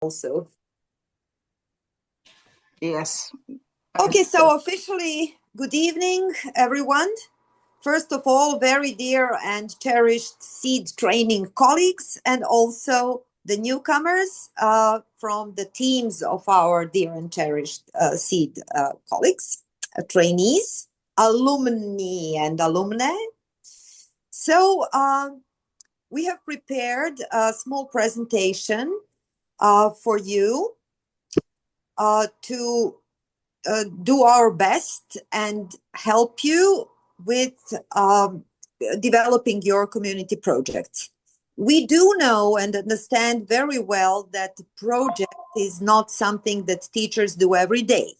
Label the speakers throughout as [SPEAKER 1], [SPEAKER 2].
[SPEAKER 1] also.
[SPEAKER 2] Yes.
[SPEAKER 1] Okay, so officially, good evening, everyone. First of all, very dear and cherished SEED training colleagues, and also the newcomers from the teams of our dear and cherished SEED colleagues, trainees, alumni and alumnae. So we have prepared a small presentation for you to do our best and help you with developing your community projects. We do know and understand very well that the project is not something that teachers do every day.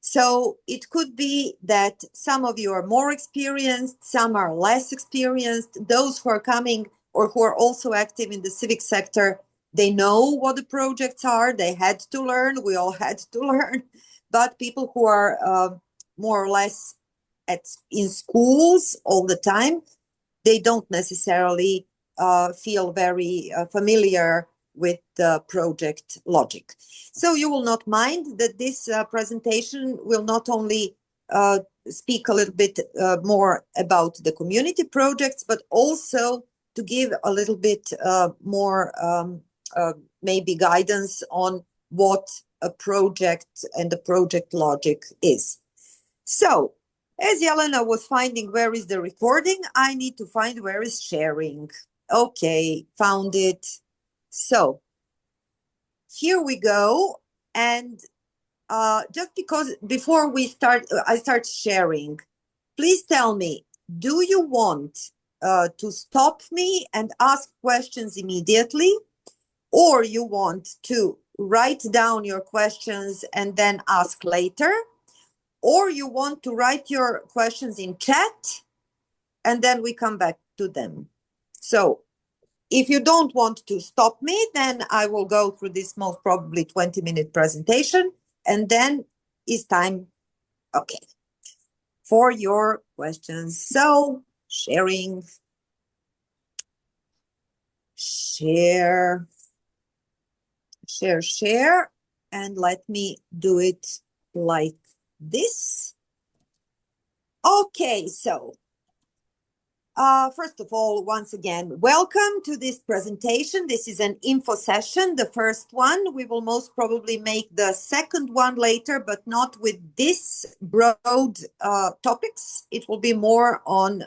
[SPEAKER 1] So it could be that some of you are more experienced, some are less experienced. Those who are coming or who are also active in the civic sector, they know what the projects are. They had to learn. We all had to learn. But people who are more or less in schools all the time, they don't necessarily feel very familiar with the project logic. So you will not mind that this presentation will not only speak a little bit more about the community projects, but also to give a little bit more maybe guidance on what a project and the project logic is. So, as Jelena was finding where is the recording, I need to find where is sharing. Okay, found it. So, here we go. And just because before I start sharing, please tell me, do you want to stop me and ask questions immediately? Or you want to write down your questions and then ask later? Or you want to write your questions in chat and then we come back to them. So if you don't want to stop me, then I will go through this most probably 20-minute presentation and then it's time, okay, for your questions. So sharing, share, and let me do it like this. Okay, so first of all, once again, welcome to this presentation. This is an info session, the first one. We will most probably make the second one later, but not with this broad topics. It will be more on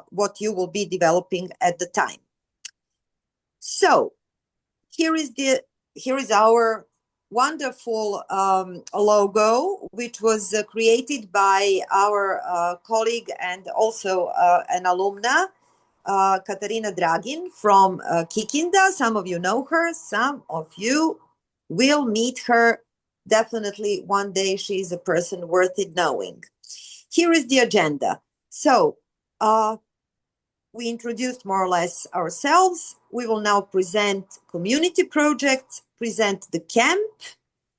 [SPEAKER 1] what you will be developing at the time. So here is our wonderful logo, which was created by our colleague and also an alumna, Katarina Dragin from Kikinda. Some of you know her, some of you will meet her. Definitely one day she's a person worth it knowing. Here is the agenda. So we introduced more or less ourselves. We will now present community projects, present the camp,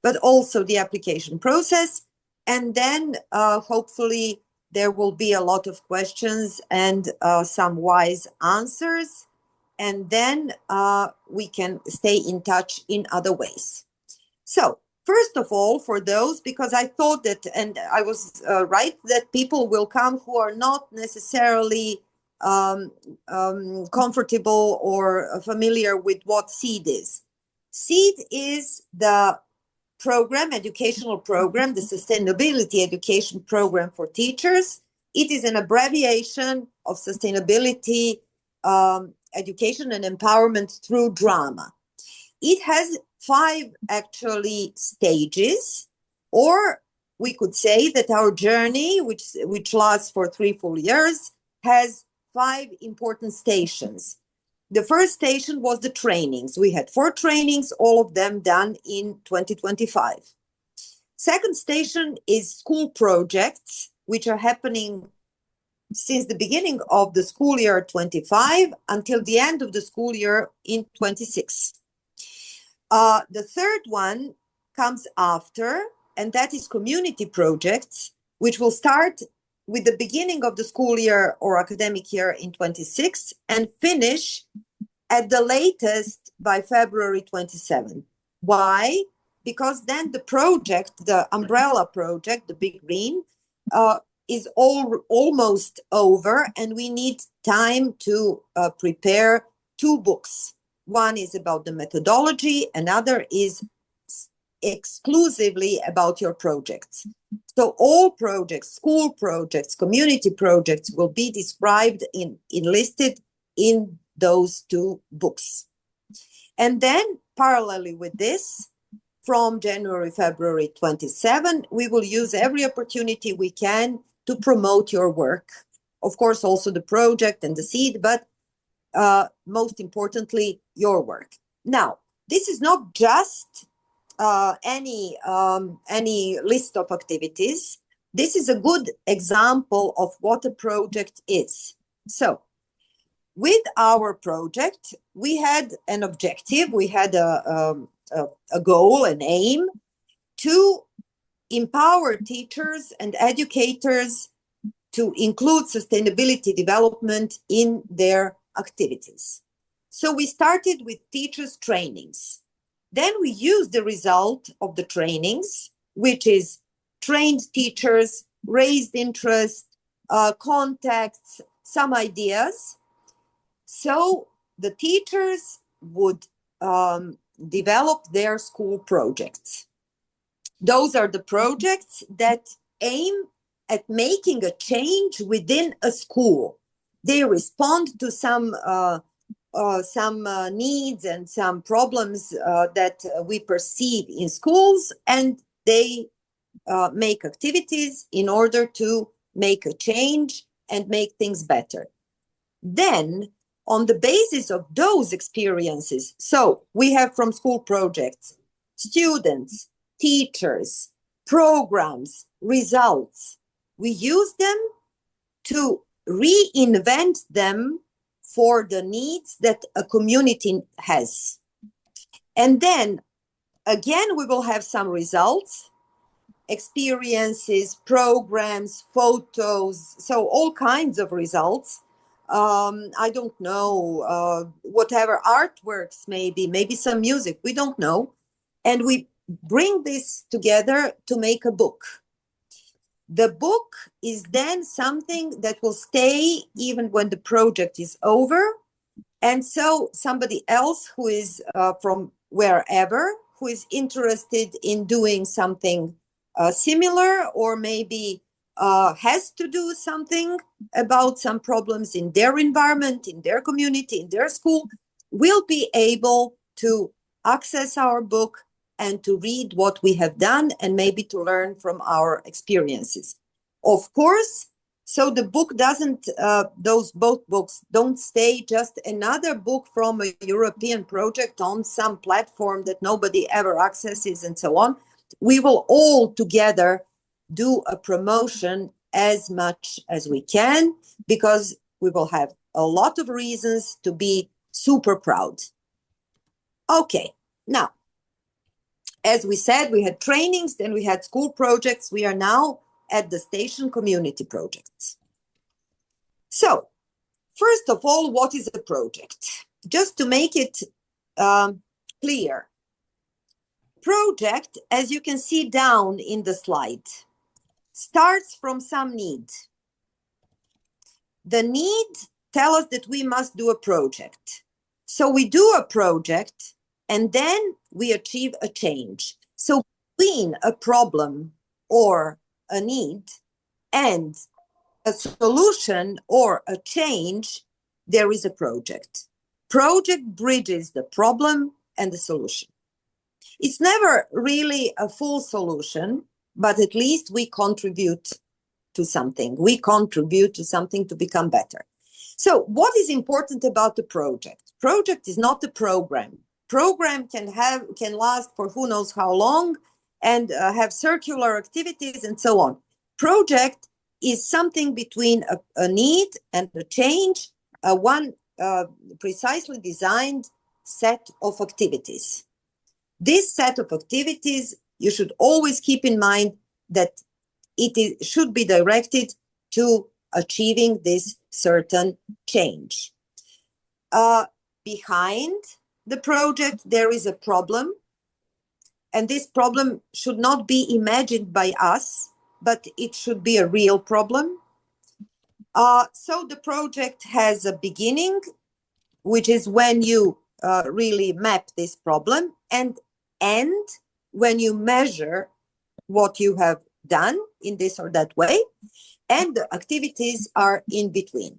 [SPEAKER 1] but also the application process. And then hopefully there will be a lot of questions and some wise answers. And then we can stay in touch in other ways. So first of all, for those, because I thought that, and I was right, that people will come who are not necessarily comfortable or familiar with what SEED is. SEED is the program, educational program, the Sustainability Education Program for Teachers. It is an abbreviation of sustainability education and empowerment through drama. It has 5 actually stages, or we could say that our journey, which lasts for 3 full years, has 5 important stations. The first station was the trainings. We had 4 trainings, all of them done in 2025. Second station is school projects, which are happening since the beginning of the school year 25 until the end of the school year in 26. The third one comes after, and that is community projects, which will start with the beginning of the school year or academic year in 26 and finish at the latest by February 27. Why? Because then the project, the umbrella project, the big green, is almost over, and we need time to prepare two books. One is about the methodology, another is exclusively about your projects. So all projects, school projects, community projects will be described listed in those two books. And then parallelly with this, from January, February 27, we will use every opportunity we can to promote your work. Of course, also the project and the seed, but most importantly, your work. Now, this is not just any list of activities. This is a good example of what a project is. So, with our project, we had an objective, we had a goal, an aim to empower teachers and educators to include sustainability development in their activities. So we started with teachers' trainings. Then we used the result of the trainings, which is trained teachers, raised interest, contacts, some ideas. So the teachers would develop their school projects. Those are the projects that aim at making a change within a school. They respond to some needs and some problems that we perceive in schools, and they make activities in order to make a change and make things better. Then, on the basis of those experiences, so we have from school projects, students, teachers, programs, results. We use them to reinvent them for the needs that a community has. And then again, we will have some results, experiences, programs, photos, so all kinds of results. I don't know, whatever artworks, maybe some music, we don't know. And we bring this together to make a book. The book is then something that will stay even when the project is over. And so somebody else who is from wherever, who is interested in doing something similar, or maybe has to do something about some problems in their environment, in their community, in their school, will be able to access our book and to read what we have done and maybe to learn from our experiences. Of course, so the book doesn't, those both books don't stay just another book from a European project on some platform that nobody ever accesses and so on. We will all together do a promotion as much as we can, because we will have a lot of reasons to be super proud. Okay, now, as we said, we had trainings, then we had school projects. We are now at the station community projects. So, first of all, what is a project? Just to make it clear. Project, as you can see down in the slide, starts from some need. The need tells us that we must do a project. So we do a project and then we achieve a change. So between a problem or a need and a solution or a change, there is a project. Project bridges the problem and the solution. It's never really a full solution, but at least we contribute to something. We contribute to something to become better. So what is important about the project? Project is not a program. Program can last for who knows how long and have circular activities and so on. Project is something between a need and a change, one precisely designed set of activities. This set of activities, you should always keep in mind that should be directed to achieving this certain change. Behind the project, there is a problem. And this problem should not be imagined by us, but it should be a real problem. So the project has a beginning, which is when you really map this problem, and end when you measure what you have done in this or that way, and the activities are in between.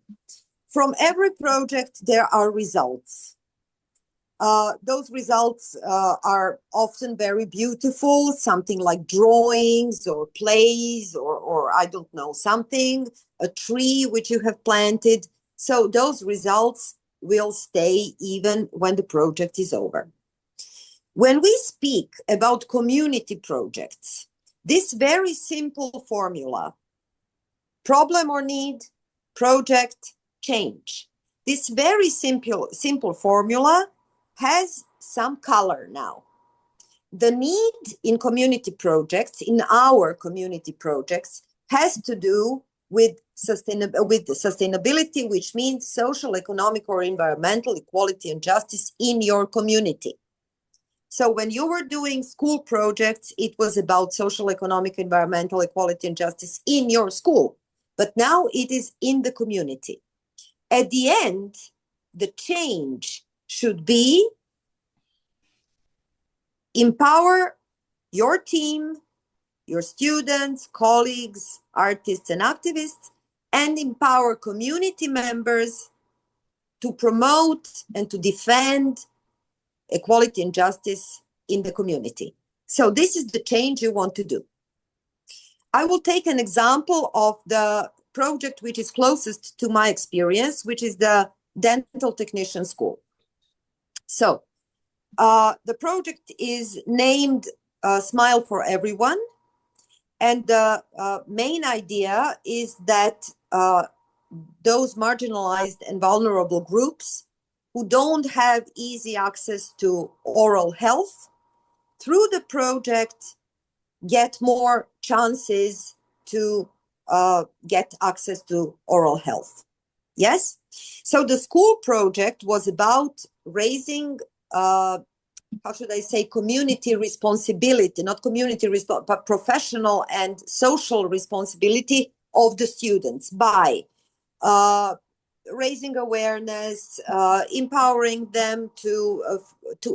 [SPEAKER 1] From every project, there are results. Those results are often very beautiful, something like drawings or plays or I don't know, something, a tree which you have planted. So those results will stay even when the project is over. When we speak about community projects, this very simple formula, problem or need, project, change, this very simple formula has some color now. The need in community projects, in our community projects, has to do with sustainability, which means social, economic, or environmental equality and justice in your community. So when you were doing school projects, it was about social, economic, environmental equality and justice in your school. But now it is in the community. At the end, the change should be empower your team, your students, colleagues, artists, and activists, and empower community members to promote and to defend equality and justice in the community. So this is the change you want to do. I will take an example of the project which is closest to my experience, which is the dental technician school. So the project is named Smile for Everyone. And the main idea is that those marginalized and vulnerable groups who don't have easy access to oral health, through the project, get more chances to get access to oral health. Yes? So the school project was about raising how should I say, community responsibility, not community but professional and social responsibility of the students by raising awareness, empowering them to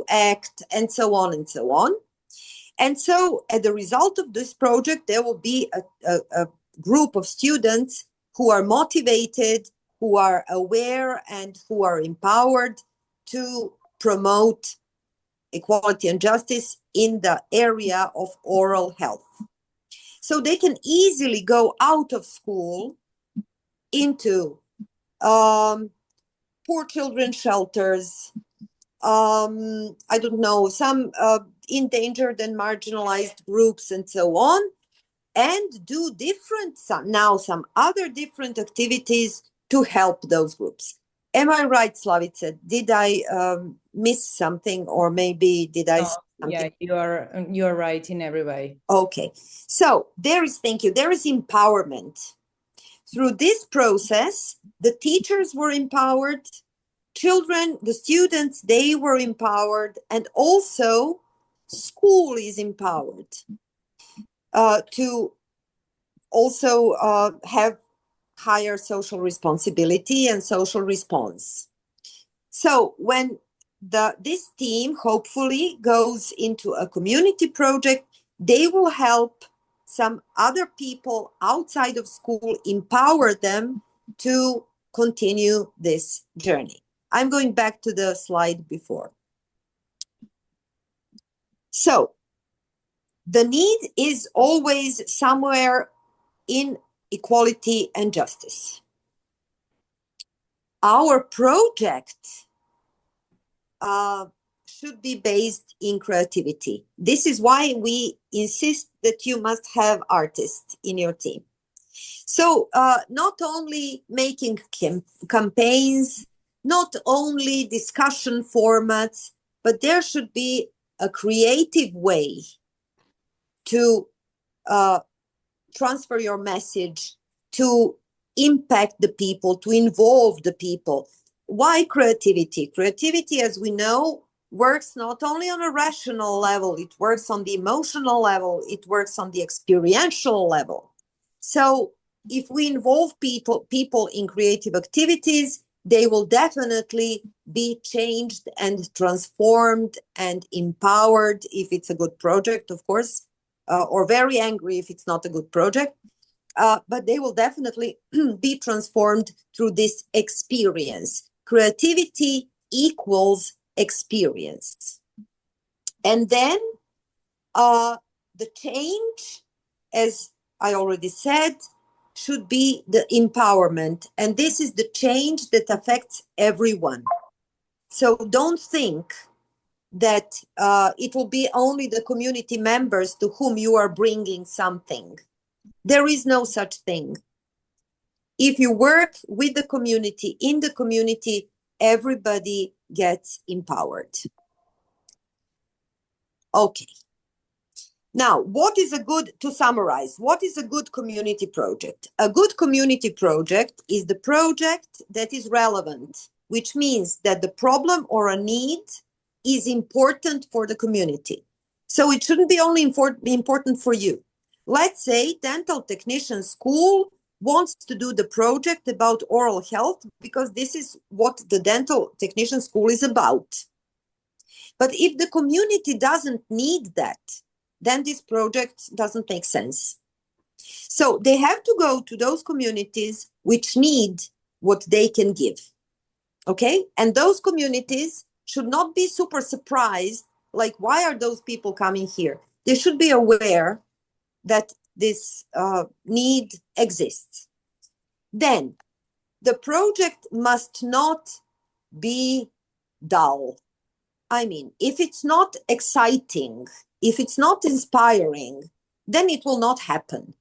[SPEAKER 1] act, and so on and so on. And so as a result of this project, there will be a group of students who are motivated, who are aware, and who are empowered to promote equality and justice in the area of oral health. So they can easily go out of school into poor children shelters, I don't know, some endangered and marginalized groups and so on, and do some other different activities to help those groups. Am I right, Slavica? Did I miss something, or maybe did I say something?
[SPEAKER 2] Yeah, you are right in every way.
[SPEAKER 1] Okay. So thank you. There is empowerment. Through this process, the teachers were empowered, children, the students, they were empowered, and also school is empowered to also have higher social responsibility and social response. So when this team hopefully goes into a community project, they will help some other people outside of school, empower them to continue this journey. I'm going back to the slide before. So the need is always somewhere in equality and justice. Our project should be based in creativity. This is why we insist that you must have artists in your team. So not only making campaigns, not only discussion formats, but there should be a creative way to transfer your message, to impact the people, to involve the people. Why creativity? Creativity, as we know, works not only on a rational level, it works on the emotional level, it works on the experiential level. So if we involve people in creative activities, they will definitely be changed and transformed and empowered if it's a good project, of course, or very angry if it's not a good project. But they will definitely be transformed through this experience. Creativity equals experience. And then the change, as I already said, should be the empowerment. And this is the change that affects everyone. So don't think that it will be only the community members to whom you are bringing something. There is no such thing. If you work with the community, in the community, everybody gets empowered. Okay. Now, to summarize, what is a good community project? A good community project is the project that is relevant, which means that the problem or a need is important for the community. So it shouldn't be only important for you. Let's say dental technician school wants to do the project about oral health because this is what the dental technician school is about. But if the community doesn't need that, then this project doesn't make sense. So they have to go to those communities which need what they can give. Okay? And those communities should not be super surprised, like, why are those people coming here? They should be aware that this need exists. Then the project must not be dull. I mean, if it's not exciting, if it's not inspiring, then it will not happen.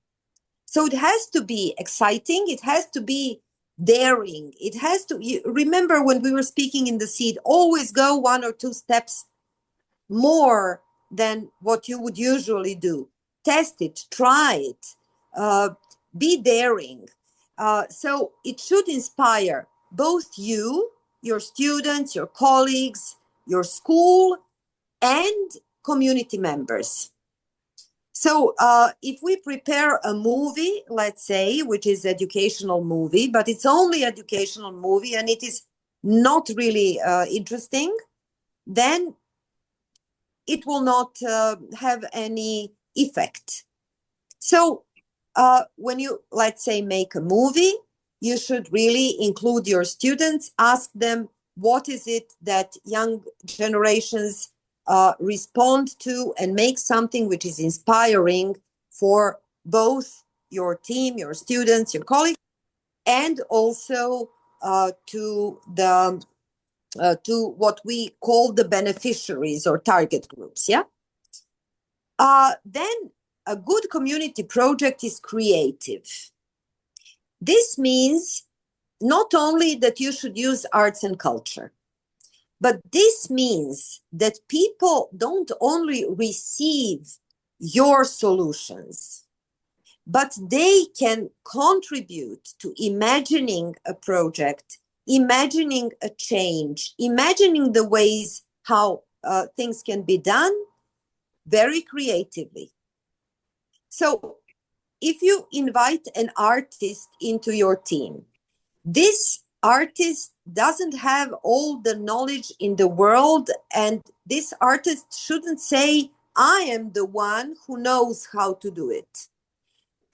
[SPEAKER 1] So it has to be exciting. It has to be daring. It has to, remember when we were speaking in the seed, always go 1 or 2 steps more than what you would usually do. Test it, try it, be daring. So it should inspire both you, your students, your colleagues, your school, and community members. So if we prepare a movie, let's say, which is educational movie, but it's only educational movie and it is not really interesting, then it will not have any effect. So when you, let's say, make a movie, you should really include your students, ask them what is it that young generations respond to, and make something which is inspiring for both your team, your students, your colleagues, and also to what we call the beneficiaries or target groups. Yeah. Then a good community project is creative. This means not only that you should use arts and culture, but this means that people don't only receive your solutions, but they can contribute to imagining a project, imagining a change, imagining the ways how things can be done very creatively. So if you invite an artist into your team, this artist doesn't have all the knowledge in the world, and this artist shouldn't say, I am the one who knows how to do it.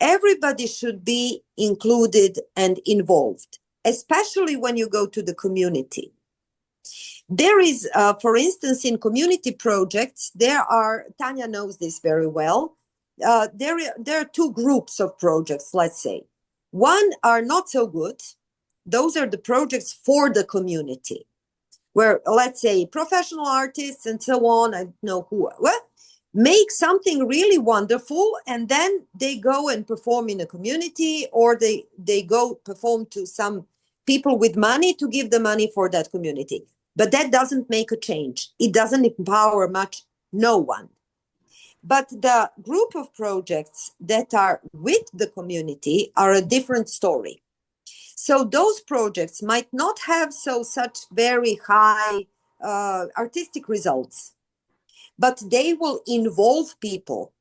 [SPEAKER 1] Everybody should be included and involved, especially when you go to the community. There is, for instance, in community projects, Tanya knows this very well, there are 2 groups of projects, let's say. One are not so good. Those are the projects for the community, where, let's say, professional artists and so on, I don't know who, make something really wonderful, and then they go and perform in a community, or they go perform to some people with money to give the money for that community. But that doesn't make a change. It doesn't empower much, no one. But the group of projects that are with the community are a different story. So those projects might not have such very high artistic results, but they will involve people.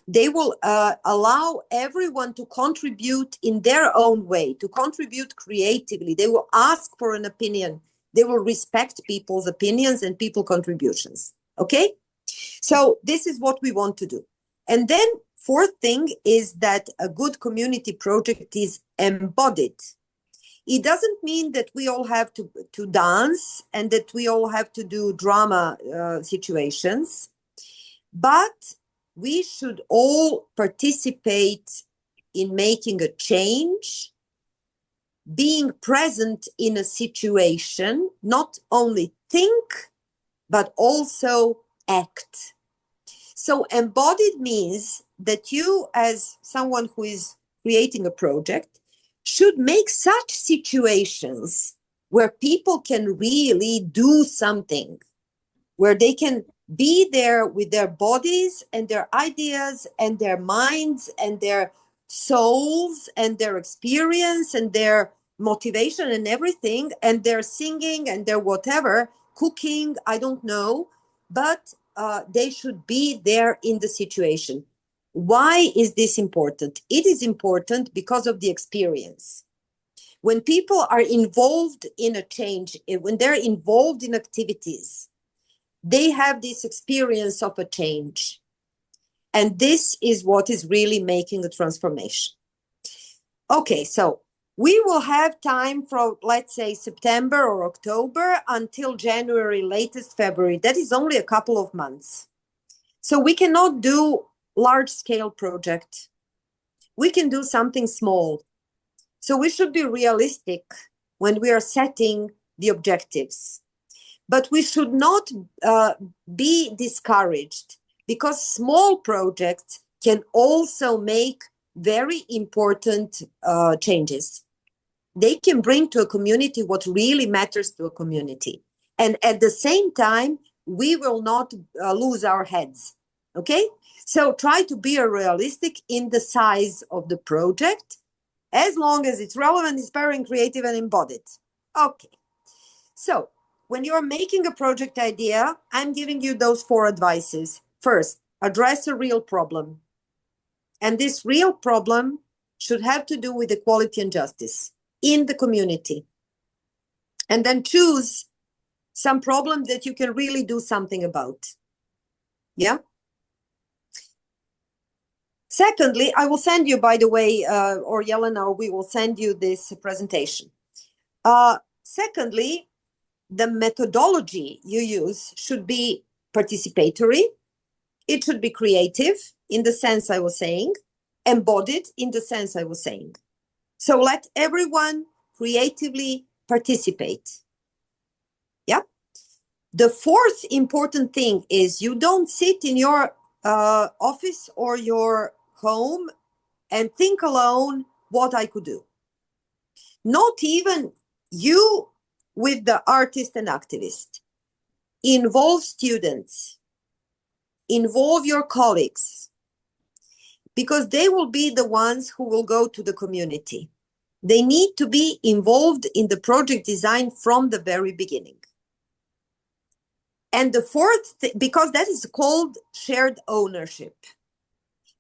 [SPEAKER 1] They will allow everyone to contribute in their own way, to contribute creatively. They will ask for an opinion. They will respect people's opinions and people contributions. Okay? So this is what we want to do. And then fourth thing is that a good community project is embodied. It doesn't mean that we all have to dance and that we all have to do drama situations, but we should all participate in making a change, being present in a situation, not only think, but also act. So embodied means that you, as someone who is creating a project, should make such situations where people can really do something, where they can be there with their bodies and their ideas and their minds and their souls and their experience and their motivation and everything, and their singing and their whatever, cooking, I don't know, but they should be there in the situation. Why is this important? It is important because of the experience. When people are involved in a change, when they're involved in activities, they have this experience of a change. And this is what is really making a transformation. Okay, so we will have time from, let's say, September or October until January, latest February. That is only a couple of months. So we cannot do large-scale project. We can do something small. So we should be realistic when we are setting the objectives. But we should not be discouraged, because small projects can also make very important changes. They can bring to a community what really matters to a community. And at the same time, we will not lose our heads. Okay? So try to be realistic in the size of the project, as long as it's relevant, inspiring, creative, and embodied. Okay. So when you're making a project idea, I'm giving you those 4 advices. First, address a real problem. And this real problem should have to do with equality and justice in the community. And then choose some problem that you can really do something about. Yeah? Secondly, I will send you, by the way, or Jelena, or we will send you this presentation. Secondly, the methodology you use should be participatory. It should be creative in the sense I was saying, embodied in the sense I was saying. So let everyone creatively participate. Yeah. The fourth important thing is you don't sit in your office or your home and think alone what I could do. Not even you with the artist and activist. Involve students. Involve your colleagues, because they will be the ones who will go to the community. They need to be involved in the project design from the very beginning. And the fourth, because that is called shared ownership.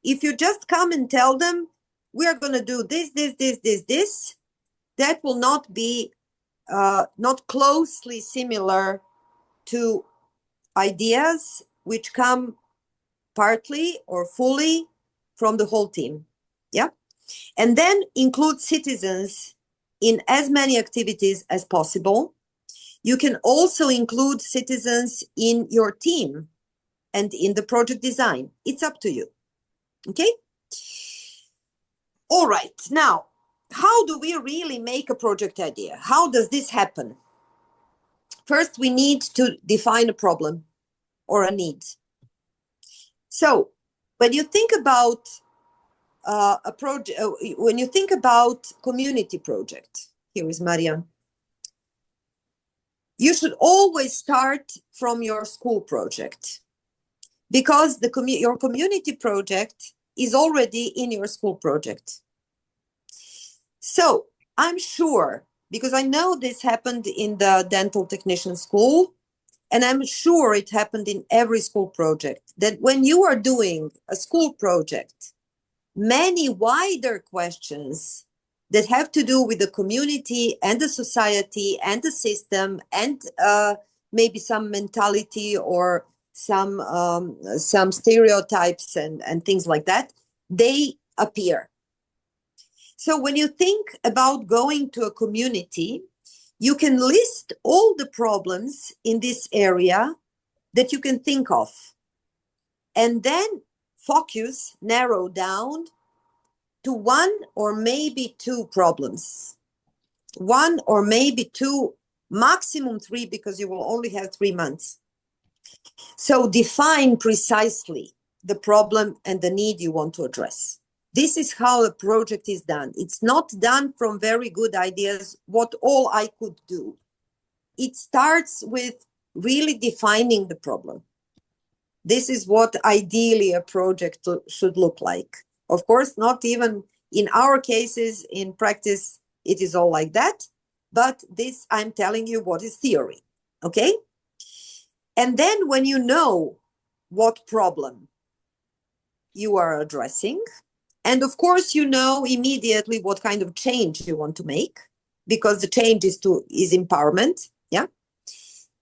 [SPEAKER 1] If you just come and tell them, we are going to do this, that will not be not closely similar to ideas which come partly or fully from the whole team. Yeah. And then include citizens in as many activities as possible. You can also include citizens in your team and in the project design. It's up to you. Okay? All right. Now, how do we really make a project idea? How does this happen? First, we need to define a problem or a need. So when you think about a project, when you think about community project, here is Marian. You should always start from your school project, because your community project is already in your school project. So I'm sure, because I know this happened in the dental technician school, and I'm sure it happened in every school project, that when you are doing a school project, many wider questions that have to do with the community and the society and the system and maybe some mentality or some stereotypes and things like that, they appear. So when you think about going to a community, you can list all the problems in this area that you can think of, and then focus, narrow down to one or maybe two problems. One or maybe two, maximum three, because you will only have 3 months. So define precisely the problem and the need you want to address. This is how a project is done. It's not done from very good ideas, what all I could do. It starts with really defining the problem. This is what ideally a project should look like. Of course, not even in our cases, in practice, it is all like that. But this, I'm telling you what is theory, okay? And then when you know what problem you are addressing, and of course, you know immediately what kind of change you want to make, because the change is empowerment, yeah?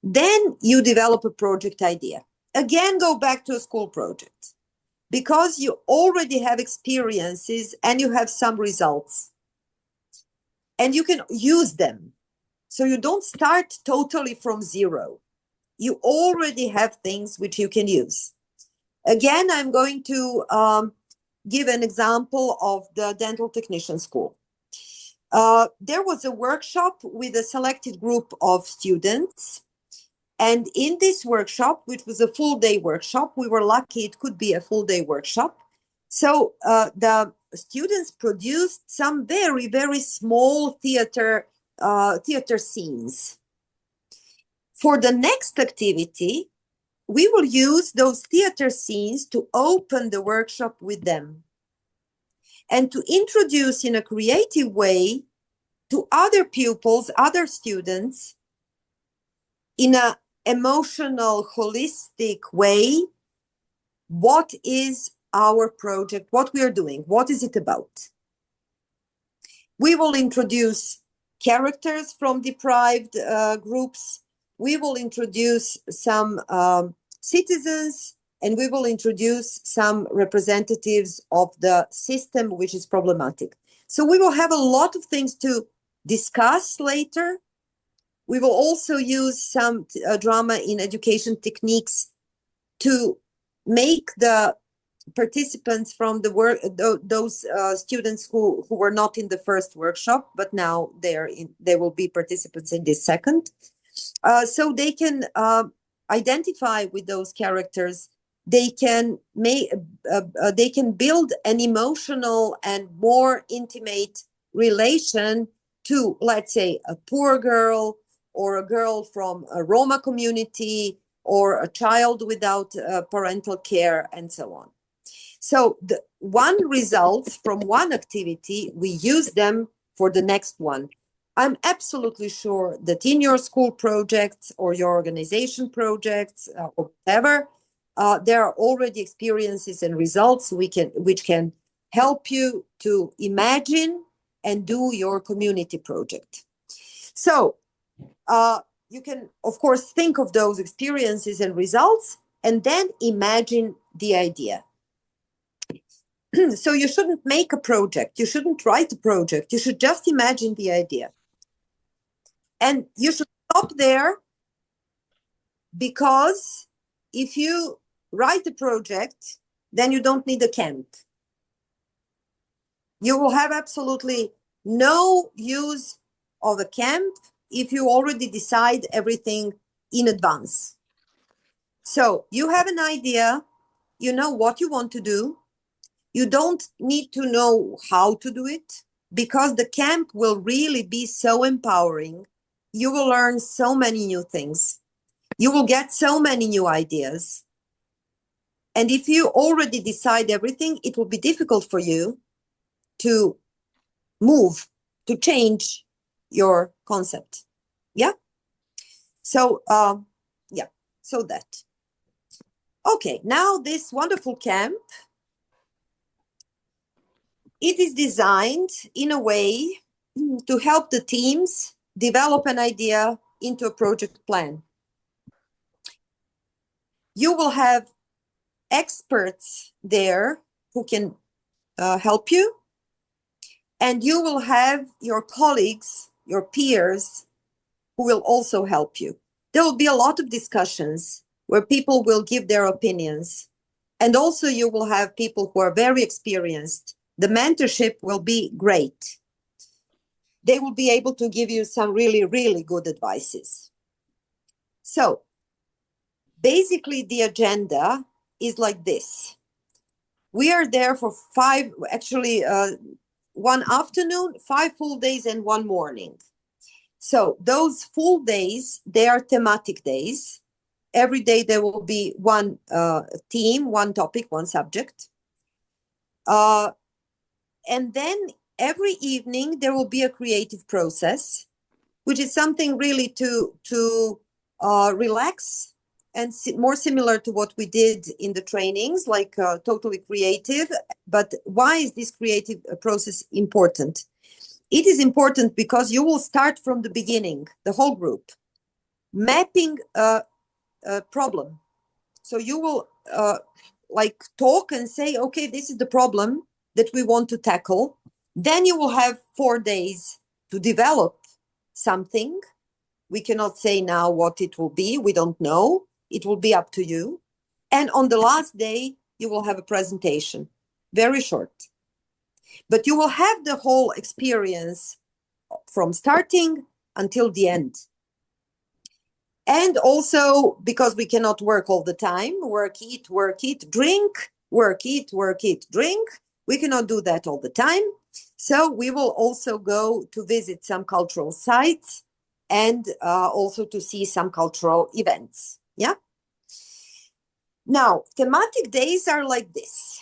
[SPEAKER 1] Then you develop a project idea. Again, go back to a school project, because you already have experiences and you have some results and you can use them. So you don't start totally from zero. You already have things which you can use. Again, I'm going to give an example of the dental technician school. There was a workshop with a selected group of students. And in this workshop, which was a full day workshop, we were lucky it could be a full day workshop. So the students produced some very, very small theater scenes. For the next activity, we will use those theater scenes to open the workshop with them and to introduce in a creative way to other pupils, other students, in a emotional, holistic way, what is our project, what we are doing, what is it about. We will introduce characters from deprived groups. We will introduce some citizens, and we will introduce some representatives of the system which is problematic. So we will have a lot of things to discuss later. We will also use some drama in education techniques to make the participants from the work, those students who were not in the first workshop, but now they will be participants in this second. So they can identify with those characters. They can build an emotional and more intimate relation to, let's say, a poor girl, or a girl from a Roma community, or a child without parental care, and so on. So the one results from one activity, we use them for the next one. I'm absolutely sure that in your school projects or your organization projects or whatever, there are already experiences and results which can help you to imagine and do your community project. So you can, of course, think of those experiences and results and then imagine the idea. So you shouldn't make a project. You shouldn't write a project. You should just imagine the idea. And you should stop there, because if you write a project, then you don't need a camp. You will have absolutely no use of a camp if you already decide everything in advance. So you have an idea, you know what you want to do. You don't need to know how to do it, because the camp will really be so empowering. You will learn so many new things. You will get so many new ideas. And if you already decide everything, it will be difficult for you to move, to change your concept. Yeah. So, yeah. So that. Okay, now this wonderful camp, it is designed in a way to help the teams develop an idea into a project plan. You will have experts there who can help you, and you will have your colleagues, your peers, who will also help you. There will be a lot of discussions where people will give their opinions, and also you will have people who are very experienced. The mentorship will be great. They will be able to give you some really, really good advices. So basically the agenda is like this. We are there for one afternoon, 5 full days and 1 morning. So those full days, they are thematic days. Every day there will be one theme, one topic, one subject. And then every evening there will be a creative process, which is something really to relax and more similar to what we did in the trainings, like totally creative. But why is this creative process important? It is important because you will start from the beginning, the whole group, mapping a problem. So you will like talk and say, okay, this is the problem that we want to tackle. Then you will have 4 days to develop something. We cannot say now what it will be. We don't know. It will be up to you. And on the last day, you will have a presentation, very short. But you will have the whole experience from starting until the end. And also, because we cannot work all the time, work, eat, drink, work, eat, drink. We cannot do that all the time. So we will also go to visit some cultural sites and also to see some cultural events. Yeah. Now, thematic days are like this.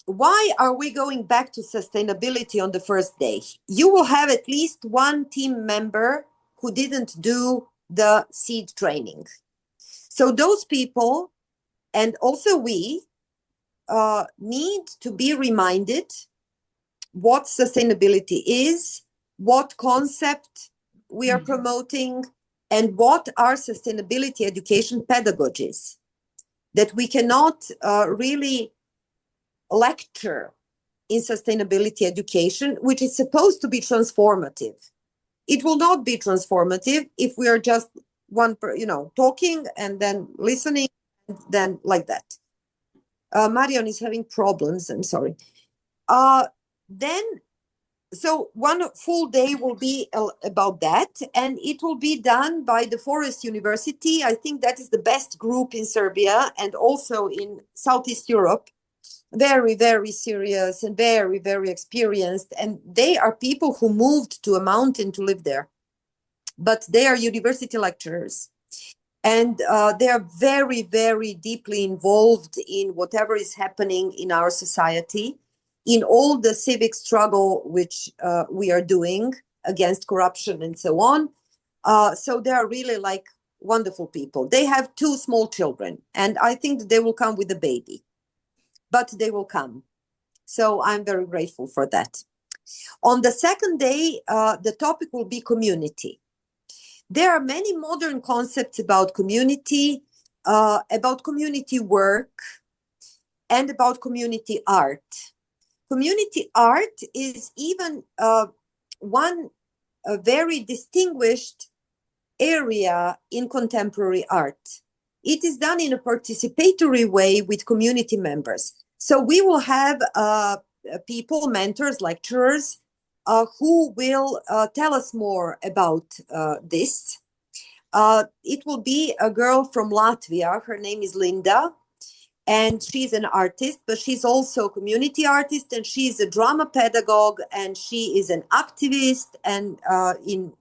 [SPEAKER 1] Why are we going back to sustainability on the first day? You will have at least one team member who didn't do the seed training. So those people, and also we, need to be reminded what sustainability is, what concept we are promoting, and what are sustainability education pedagogies. That we cannot really lecture in sustainability education, which is supposed to be transformative. It will not be transformative if we are just talking and then listening, and then like that. Marion is having problems. I'm sorry. So one full day will be about that, and it will be done by the Forest University. I think that is the best group in Serbia and also in Southeast Europe. Very, very serious and very, very experienced. And they are people who moved to a mountain to live there. But they are university lecturers. And they are very, very deeply involved in whatever is happening in our society, in all the civic struggle which we are doing against corruption and so on. So they are really like wonderful people. They have 2 small children, and I think that they will come with a baby. But they will come. So I'm very grateful for that. On the second day, the topic will be community. There are many modern concepts about community work, and about community art. Community art is even one very distinguished area in contemporary art. It is done in a participatory way with community members. So we will have people, mentors, lecturers, who will tell us more about this. It will be a girl from Latvia. Her name is Linda, and she's an artist, but she's also a community artist, and she's a drama pedagogue, and she is an activist, and in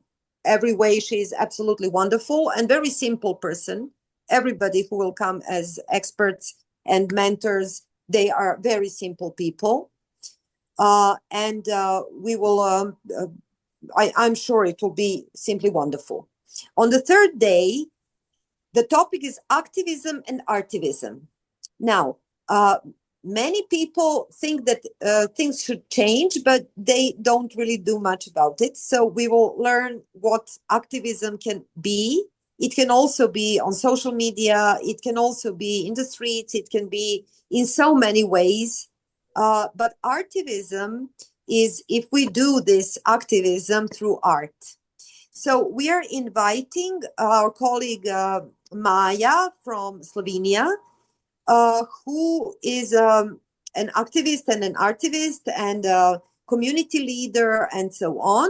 [SPEAKER 1] every way she is absolutely wonderful and very simple person. Everybody who will come as experts and mentors, they are very simple people. And we will, I'm sure it will be simply wonderful. On the third day, The topic is activism and artivism. Now, many people think that things should change, but they don't really do much about it. So we will learn what activism can be. It can also be on social media. It can also be in the streets. It can be in so many ways. But artivism is if we do this activism through art. So we are inviting our colleague Maja from Slovenia, who is an activist and an artivist and a community leader and so on.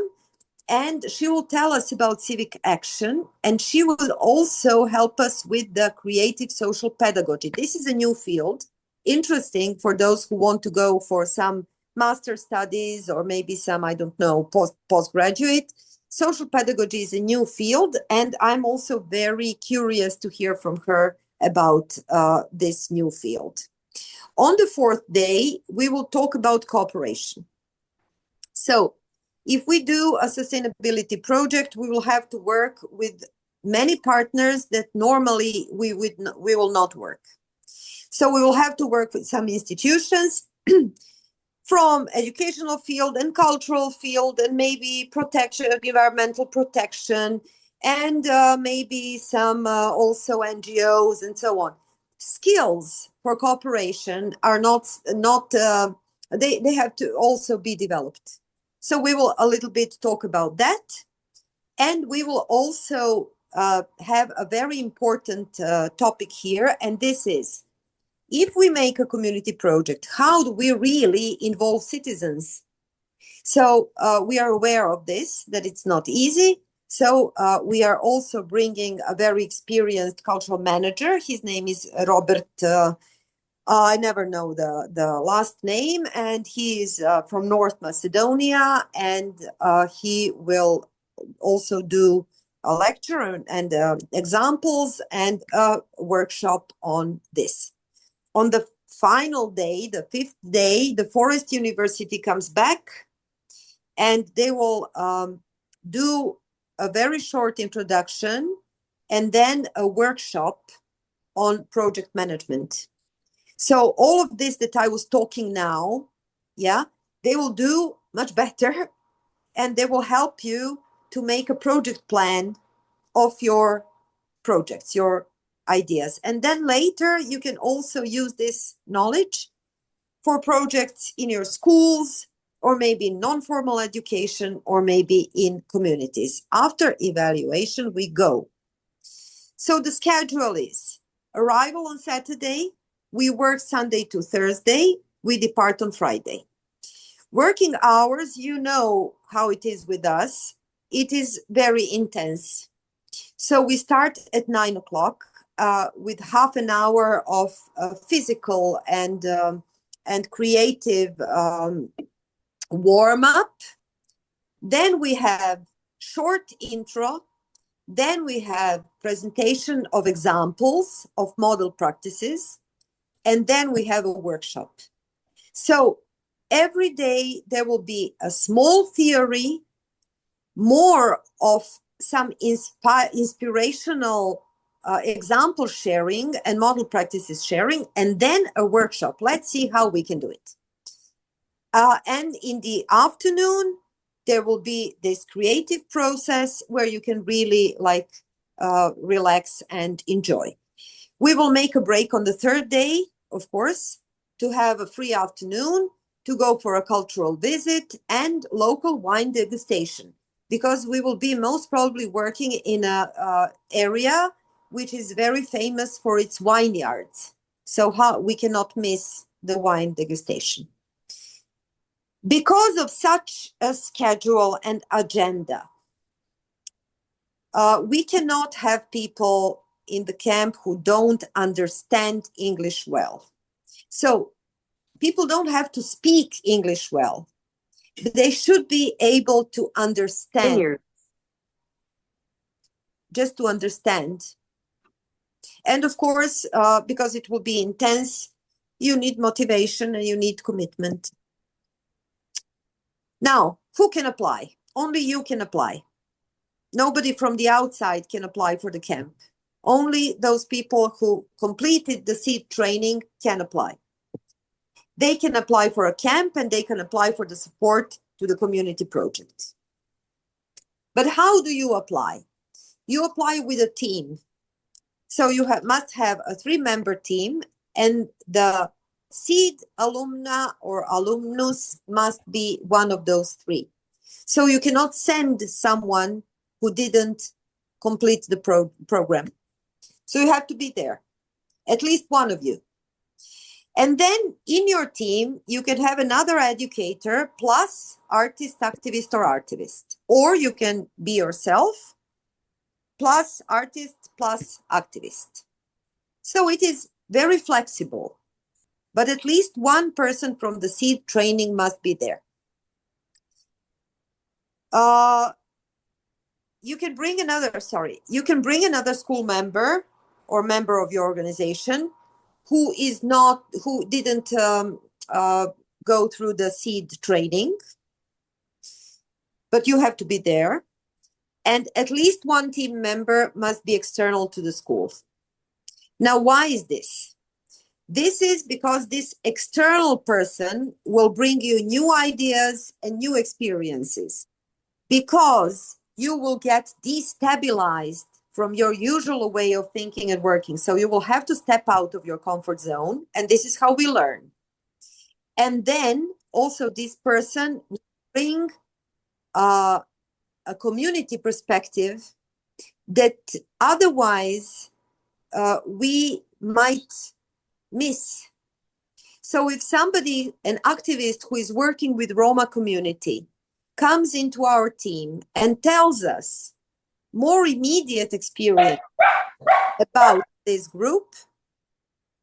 [SPEAKER 1] And she will tell us about civic action, and she will also help us with the creative social pedagogy. This is a new field, interesting for those who want to go for some master studies or maybe some, I don't know, postgraduate. Social pedagogy is a new field, and I'm also very curious to hear from her about this new field. On the fourth day, we will talk about cooperation. So if we do a sustainability project, we will have to work with many partners that normally we will not work. So we will have to work with some institutions from educational field and cultural field and maybe protection, environmental protection, and maybe some also NGOs and so on. Skills for cooperation are not they have to also be developed. So we will a little bit talk about that. And we will also have a very important topic here. And this is, if we make a community project, how do we really involve citizens? So we are aware of this, that it's not easy. So we are also bringing a very experienced cultural manager. His name is Robert. I never know the last name, and he is from North Macedonia, and he will also do a lecture and examples and a workshop on this. On the final day, the fifth day, the Forest University comes back, and they will do a very short introduction and then a workshop on project management. So all of this that I was talking now, yeah, they will do much better, and they will help you to make a project plan of your projects, your ideas. And then later you can also use this knowledge for projects in your schools, or maybe in non-formal education, or maybe in communities. After evaluation, we go. So the schedule is arrival on Saturday, we work Sunday to Thursday, we depart on Friday. Working hours, you know how it is with us. It is very intense. So we start at 9 o'clock with half an hour of physical and creative warm-up. Then we have short intro. Then we have presentation of examples of model practices. And then we have a workshop. So every day there will be a small theory, more of some inspirational example sharing and model practices sharing, and then a workshop. Let's see how we can do it. And in the afternoon, there will be this creative process where you can really relax and enjoy. We will make a break on the third day, of course, to have a free afternoon, to go for a cultural visit and local wine degustation, because we will be most probably working in a area which is very famous for its vineyards. So we cannot miss the wine degustation. Because of such a schedule and agenda, we cannot have people in the camp who don't understand English well. So people don't have to speak English well, but they should be able to understand. Just to understand. And of course, because it will be intense, you need motivation and you need commitment. Now, who can apply? Only you can apply. Nobody from the outside can apply for the camp. Only those people who completed the seed training can apply. They can apply for a camp and they can apply for the support to the community project. But how do you apply? You apply with a team. So you must have a 3-member team, and the seed alumna or alumnus must be one of those 3. So you cannot send someone who didn't complete the program. So you have to be there, at least one of you. And then in your team, you can have another educator plus artist, activist, or artivist. Or you can be yourself plus artist plus activist. So it is very flexible, but at least one person from the seed training must be there. You can bring another school member or member of your organization who didn't go through the seed training, but you have to be there. And at least one team member must be external to the school. Now, why is this? This is because this external person will bring you new ideas and new experiences, because you will get destabilized from your usual way of thinking and working. So you will have to step out of your comfort zone, and this is how we learn. And then also this person will bring a community perspective that otherwise we might miss. So if somebody, an activist who is working with Roma community, comes into our team and tells us more immediate experience about this group,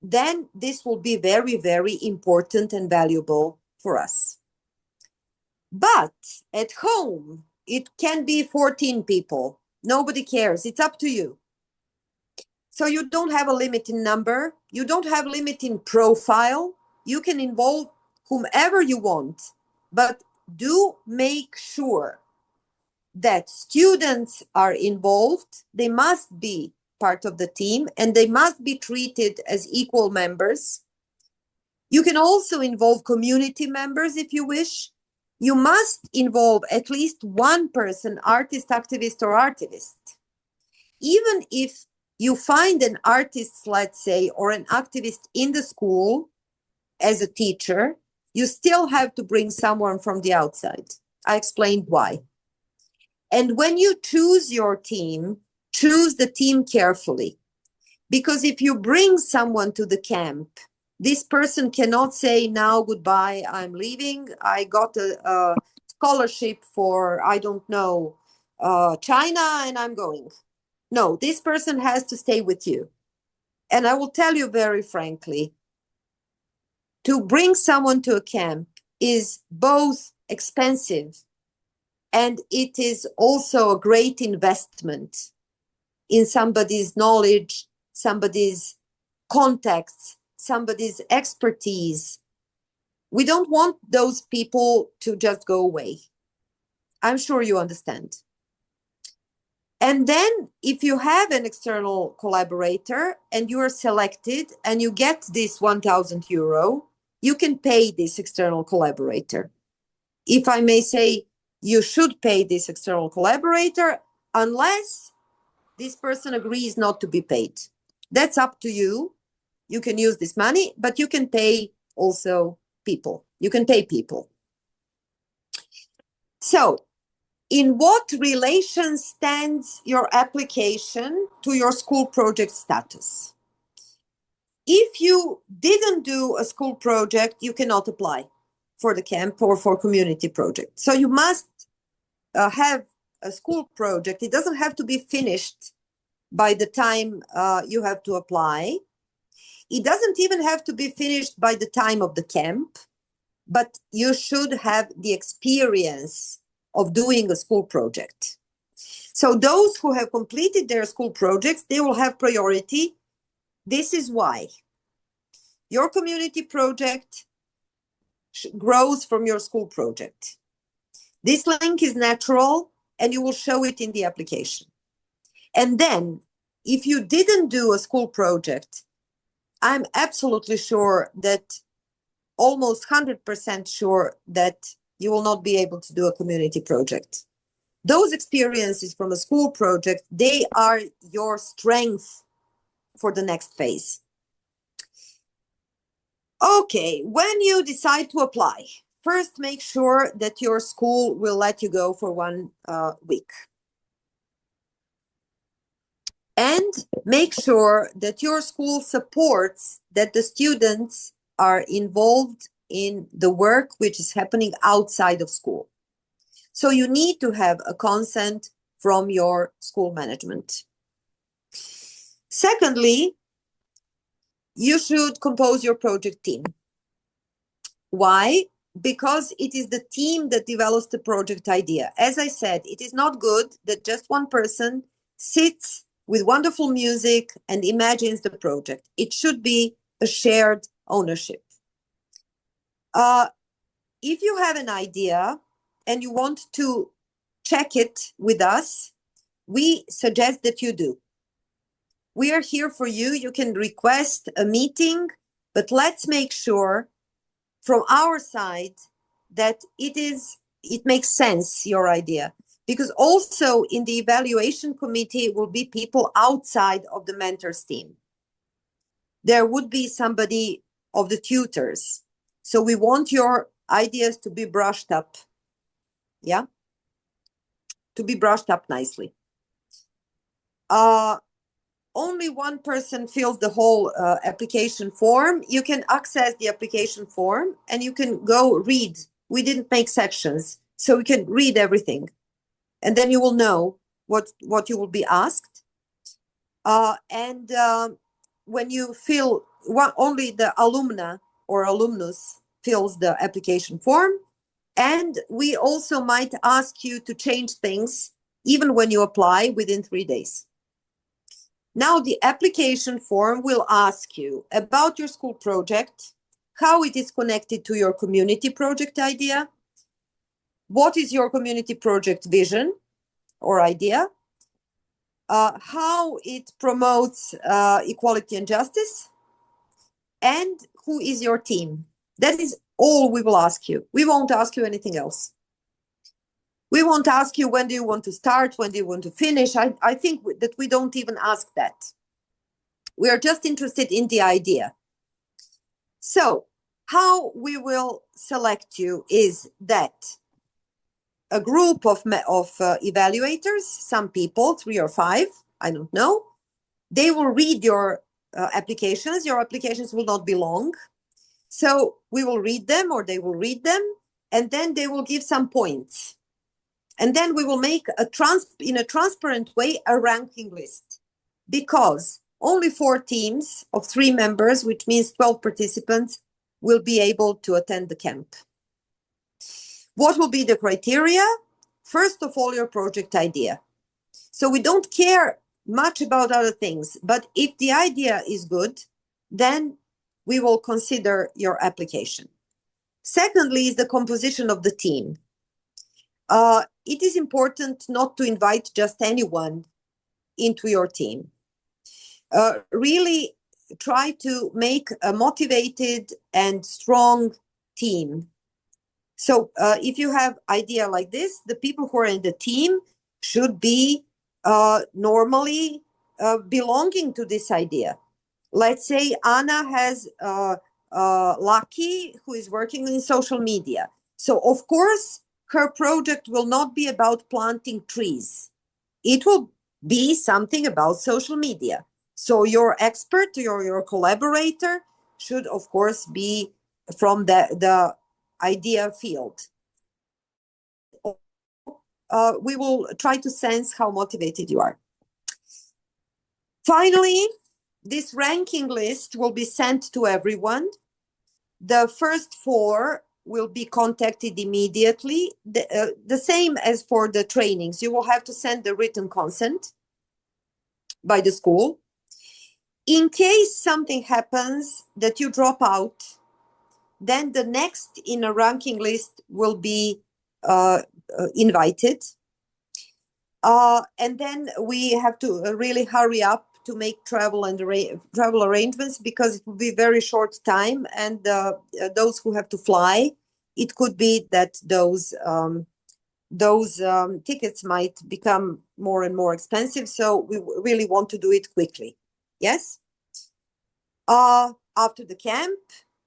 [SPEAKER 1] then this will be very, very important and valuable for us. But at home, it can be 14 people. Nobody cares. It's up to you. So you don't have a limit in number. You don't have a limit in profile. You can involve whomever you want, but do make sure that students are involved. They must be part of the team and they must be treated as equal members. You can also involve community members if you wish. You must involve at least one person, artist, activist, or artivist. Even if you find an artist, let's say, or an activist in the school as a teacher, you still have to bring someone from the outside. I explained why. And when you choose your team, choose the team carefully. Because if you bring someone to the camp, this person cannot say, now goodbye, I'm leaving. I got a scholarship for, I don't know, China, and I'm going. No, this person has to stay with you. And I will tell you very frankly, to bring someone to a camp is both expensive and it is also a great investment in somebody's knowledge, somebody's contacts, somebody's expertise. We don't want those people to just go away. I'm sure you understand. And then if you have an external collaborator and you are selected and you get this 1,000 euro, you can pay this external collaborator. If I may say, you should pay this external collaborator unless this person agrees not to be paid. That's up to you. You can use this money, but you can pay also people. You can pay people. So, in what relation stands your application to your school project status? If you didn't do a school project, you cannot apply for the camp or for community project. So you must have a school project. It doesn't have to be finished by the time you have to apply. It doesn't even have to be finished by the time of the camp, but you should have the experience of doing a school project. So those who have completed their school projects, they will have priority. This is why your community project grows from your school project. This link is natural and you will show it in the application. And then If you didn't do a school project, I'm absolutely sure that, almost 100% sure that you will not be able to do a community project. Those experiences from a school project, they are your strength for the next phase. Okay, when you decide to apply, first make sure that your school will let you go for 1 week. And make sure that your school supports that the students are involved in the work which is happening outside of school. So you need to have a consent from your school management. Secondly, you should compose your project team. Why? Because it is the team that develops the project idea. As I said, it is not good that just one person sits with wonderful music and imagines the project. It should be a shared ownership. If you have an idea and you want to check it with us, we suggest that you do. We are here for you. You can request a meeting, but let's make sure from our side that it makes sense, your idea. Because also in the evaluation committee will be people outside of the mentors team. There would be somebody of the tutors. So we want your ideas to be brushed up. Yeah? To be brushed up nicely. Only one person fills the whole application form. You can access the application form and you can go read. We didn't make sections, so you can read everything. And then you will know what you will be asked. When you fill, only the alumna or alumnus fills the application form. And we also might ask you to change things even when you apply within 3 days. Now, the application form will ask you about your school project, how it is connected to your community project idea, what is your community project vision or idea, how it promotes equality and justice, and who is your team. That is all we will ask you. We won't ask you anything else. We won't ask you when do you want to start, when do you want to finish. I think that we don't even ask that. We are just interested in the idea. So how we will select you is that a group of evaluators, some people, 3 or 5, I don't know, they will read your applications. Your applications will not be long. So we will read them, or they will read them, and then they will give some points. And then we will make in a transparent way a ranking list, because only 4 teams of 3 members, which means 12 participants, will be able to attend the camp. What will be the criteria? First of all, your project idea. So we don't care much about other things, but if the idea is good, then we will consider your application. Secondly is the composition of the team. It is important not to invite just anyone into your team. Really try to make a motivated and strong team. So if you have idea like this, the people who are in the team should be normally belonging to this idea. Let's say Anna has Lucky, who is working in social media. So of course, her project will not be about planting trees. It will be something about social media. So your expert, your collaborator should, of course, be from the idea field. We will try to sense how motivated you are. Finally, this ranking list will be sent to everyone. The first 4 will be contacted immediately. The same as for the trainings. You will have to send the written consent by the school. In case something happens that you drop out, then the next in a ranking list will be invited. And then we have to really hurry up to make travel travel arrangements because it will be very short time, and those who have to fly, it could be that those tickets might become more and more expensive. So we really want to do it quickly. Yes. After the camp,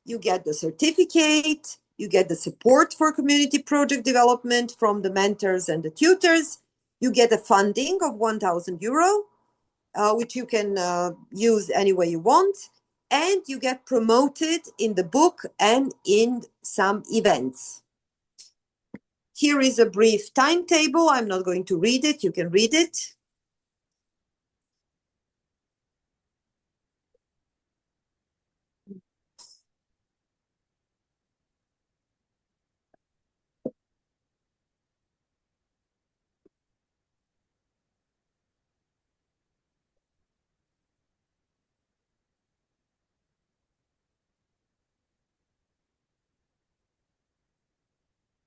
[SPEAKER 1] you get the certificate, you get the support for community project development from the mentors and the tutors. You get a funding of 1,000 euro, which you can use any way you want. And you get promoted in the book and in some events. Here is a brief timetable. I'm not going to read it. You can read it.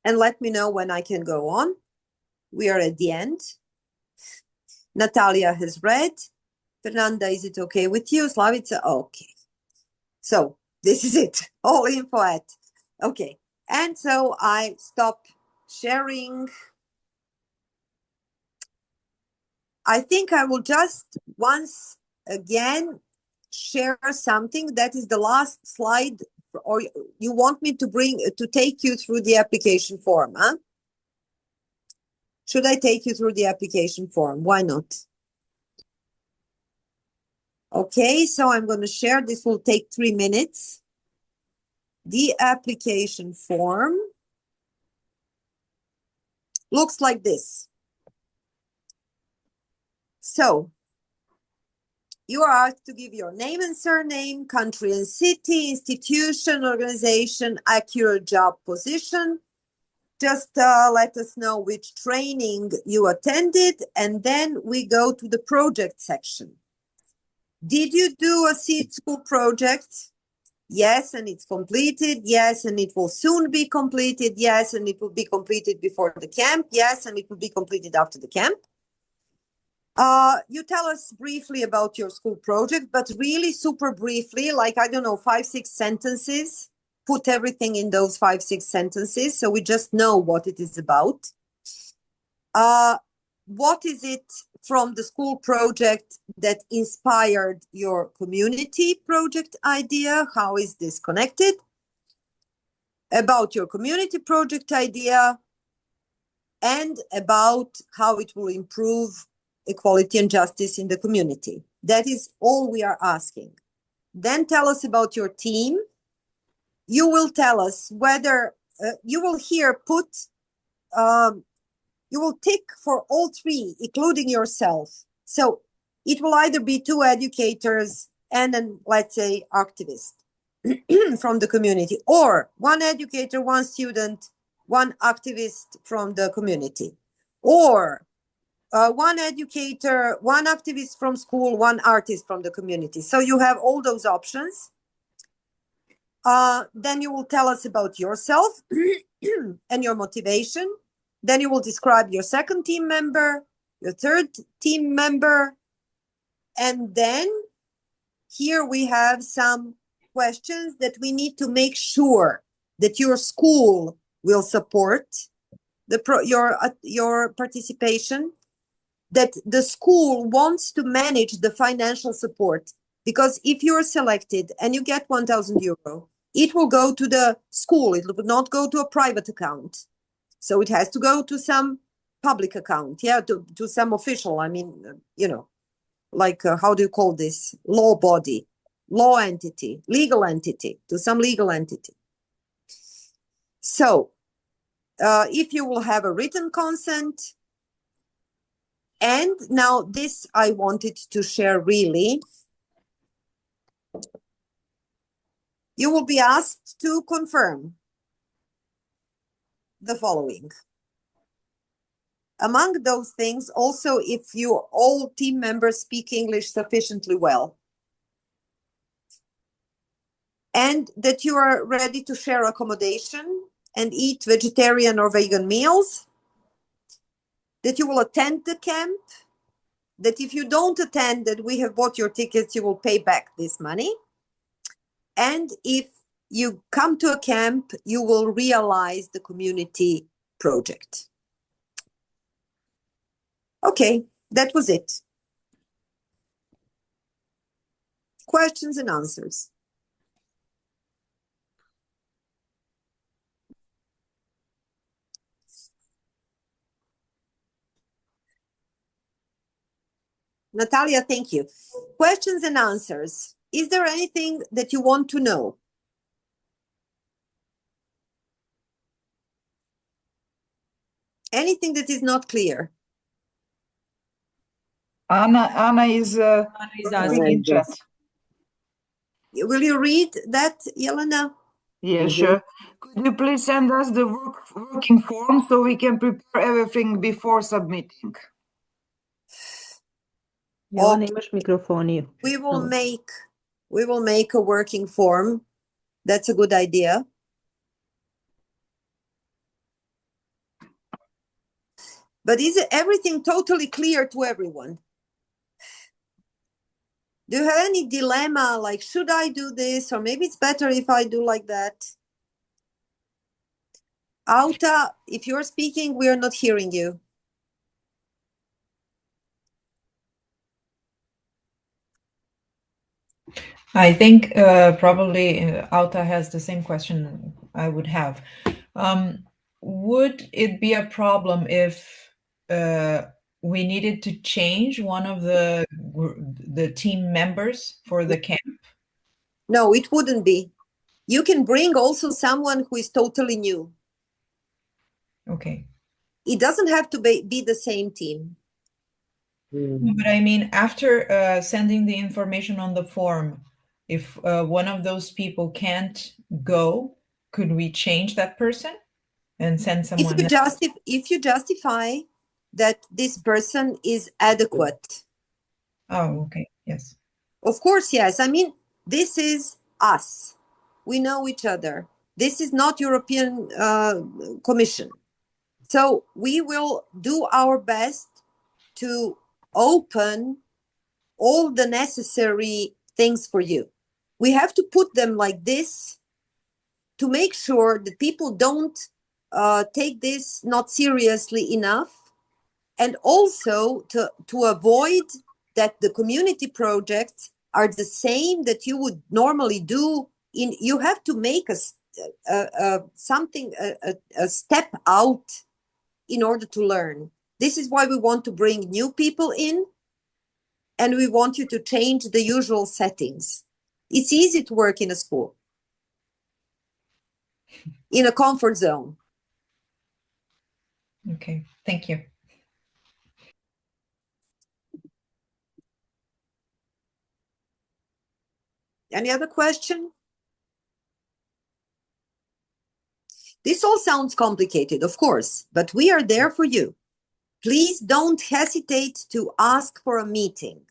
[SPEAKER 1] And let me know when I can go on. We are at the end. Natalia has read. Fernanda, is it okay with you? Slavica, okay. So this is it. All info at. Okay. And so I stop sharing. I think I will just once again share something. That is the last slide. Or you want me to take you through the application form, huh? Should I take you through the application form? Why not? Okay, so I'm going to share. This will take 3 minutes. The application form looks like this. So you are asked to give your name and surname, country and city, institution, organization, accurate job position. Just let us know which training you attended, and then we go to the project section. Did you do a seed school project? Yes, and it's completed. Yes, and it will soon be completed. Yes, and it will be completed before the camp. Yes, and it will be completed after the camp. You tell us briefly about your school project, but really super briefly, like, I don't know, 5-6 sentences. Put everything in those 5-6 sentences so we just know what it is about. What is it from the school project that inspired your community project idea? How is this connected? About your community project idea and about how it will improve equality and justice in the community. That is all we are asking. Then tell us about your team. You will tell us whether you will here you will tick for all 3, including yourself. So it will either be 2 educators and then, let's say, activist from the community, or 1 educator, 1 student, 1 activist from the community, or 1 educator, 1 activist from school, 1 artist from the community. So you have all those options. Then you will tell us about yourself and your motivation. Then you will describe your 2nd team member, your 3rd team member. And then here we have some questions that we need to make sure that your school will support your participation, that the school wants to manage the financial support. Because if you're selected and you get 1,000 euro, it will go to the school. It will not go to a private account. So it has to go to some public account, to some official, I mean, like, how do you call this? Law body, law entity, legal entity, to some legal entity. So if you will have a written consent, and now this I wanted to share really, you will be asked to confirm the following. Among those things, also, if you all team members speak English sufficiently well, and that you are ready to share accommodation and eat vegetarian or vegan meals, that you will attend the camp, that if you don't attend, that we have bought your tickets, you will pay back this money. And if you come to a camp, you will realize the community project. Okay, that was it. Questions and answers. Natalia, thank you. Questions and answers. Is there anything that you want to know? Anything that is not clear?
[SPEAKER 3] Anna is
[SPEAKER 2] asking
[SPEAKER 3] in chat.
[SPEAKER 1] Will you read that, Yelena?
[SPEAKER 3] Yeah, sure. Could you please send us the working form so we can prepare everything before submitting?
[SPEAKER 4] Ja, nimmst Mikrofon hier.
[SPEAKER 1] We will make a working form. That's a good idea. But is everything totally clear to everyone? Do you have any dilemma, like, should I do this? Or maybe it's better if I do like that. Auta, if you're speaking, we are not hearing you.
[SPEAKER 5] I think probably Auta has the same question I would have. Would it be a problem if we needed to change one of the team members for the camp?
[SPEAKER 1] No, it wouldn't be. You can bring also someone who is totally new.
[SPEAKER 5] Okay.
[SPEAKER 1] It doesn't have to be the same team.
[SPEAKER 5] But I mean, after sending the information on the form, if one of those people can't go, could we change that person and send someone else?
[SPEAKER 1] If you justify that this person is adequate.
[SPEAKER 5] Oh, okay. Yes.
[SPEAKER 1] Of course, yes. I mean, this is us. We know each other. This is not European Commission. So we will do our best to open all the necessary things for you. We have to put them like this to make sure that people don't take this not seriously enough, and also to avoid that the community projects are the same that you would normally do. You have to make a step out in order to learn. This is why we want to bring new people in, and we want you to change the usual settings. It's easy to work in a school, in a comfort zone.
[SPEAKER 5] Okay, thank you.
[SPEAKER 1] Any other question? This all sounds complicated, of course, but we are there for you. Please don't hesitate to ask for a meeting.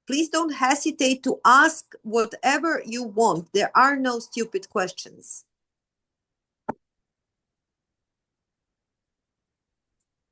[SPEAKER 1] Please don't hesitate to ask whatever you want. There are no stupid questions.